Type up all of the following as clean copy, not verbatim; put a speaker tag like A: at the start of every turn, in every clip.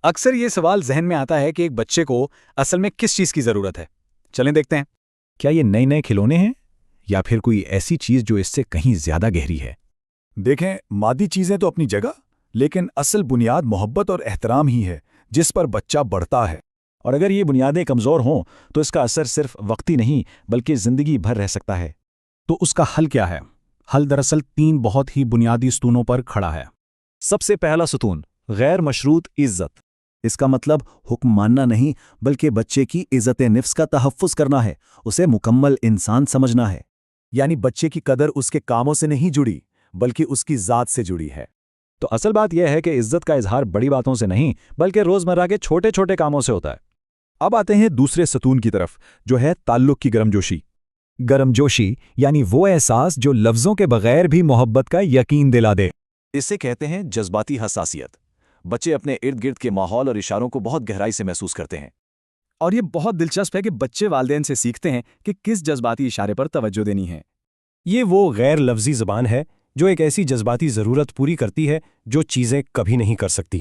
A: اکثر یہ سوال ذہن میں آتا ہے کہ ایک بچے کو اصل میں کس چیز کی ضرورت ہے؟ چلیں دیکھتے ہیں۔
B: کیا یہ نئے کھلونے ہیں یا پھر کوئی ایسی چیز جو اس سے کہیں زیادہ گہری ہے؟
C: دیکھیں، مادی چیزیں تو اپنی جگہ، لیکن اصل بنیاد محبت اور احترام ہی ہے جس پر بچہ بڑھتا ہے۔
B: اور اگر یہ بنیادیں کمزور ہوں تو اس کا اثر صرف وقتی نہیں بلکہ زندگی بھر رہ سکتا ہے۔
D: تو اس کا حل کیا ہے؟ حل دراصل 3 بہت ہی بنیادی ستونوں پر کھڑا ہے۔
B: سب سے پہلا ستون، غیر مشروط عزت۔ اس کا مطلب حکم ماننا نہیں بلکہ بچے کی عزت نفس کا تحفظ کرنا ہے، اسے مکمل انسان سمجھنا ہے۔
C: یعنی بچے کی قدر اس کے کاموں سے نہیں جڑی بلکہ اس کی ذات سے جڑی ہے۔
B: تو اصل بات یہ ہے کہ عزت کا اظہار بڑی باتوں سے نہیں بلکہ روزمرہ کے چھوٹے چھوٹے کاموں سے ہوتا ہے۔
E: اب آتے ہیں دوسرے ستون کی طرف، جو ہے تعلق کی گرمجوشی۔
B: گرمجوشی یعنی وہ احساس جو لفظوں کے بغیر بھی محبت کا یقین دلا دے۔
F: اسے کہتے ہیں جذباتی حساسیت۔ بچے اپنے ارد گرد کے ماحول اور اشاروں کو بہت گہرائی سے محسوس کرتے ہیں۔
G: اور یہ بہت دلچسپ ہے کہ بچے والدین سے سیکھتے ہیں کہ کس جذباتی اشارے پر توجہ دینی ہے۔
H: یہ وہ غیر لفظی زبان ہے جو ایک ایسی جذباتی ضرورت پوری کرتی ہے جو چیزیں کبھی نہیں کر سکتی۔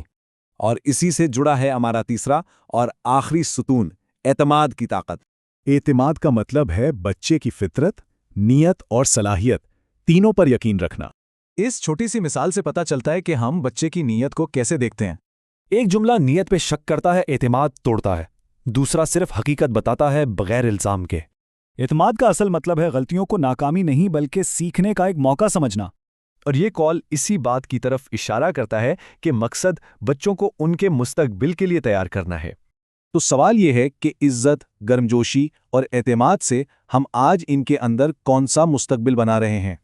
E: اور اسی سے جڑا ہے ہمارا تیسرا اور آخری ستون، اعتماد کی طاقت۔
C: اعتماد کا مطلب ہے بچے کی فطرت، نیت اور صلاحیت تینوں پر یقین رکھنا۔
F: اس چھوٹی سی مثال سے پتہ چلتا ہے کہ ہم بچے کی نیت کو کیسے دیکھتے ہیں۔
H: ایک جملہ نیت پہ شک کرتا ہے، اعتماد توڑتا ہے۔ دوسرا صرف حقیقت بتاتا ہے بغیر الزام کے۔
B: اعتماد کا اصل مطلب ہے غلطیوں کو ناکامی نہیں بلکہ سیکھنے کا ایک موقع سمجھنا۔
G: اور یہ کال اسی بات کی طرف اشارہ کرتا ہے کہ مقصد بچوں کو ان کے مستقبل کے لیے تیار کرنا ہے۔
E: تو سوال یہ ہے کہ عزت، گرمجوشی اور اعتماد سے ہم آج ان کے اندر کون سا مستقبل بنا رہے ہیں؟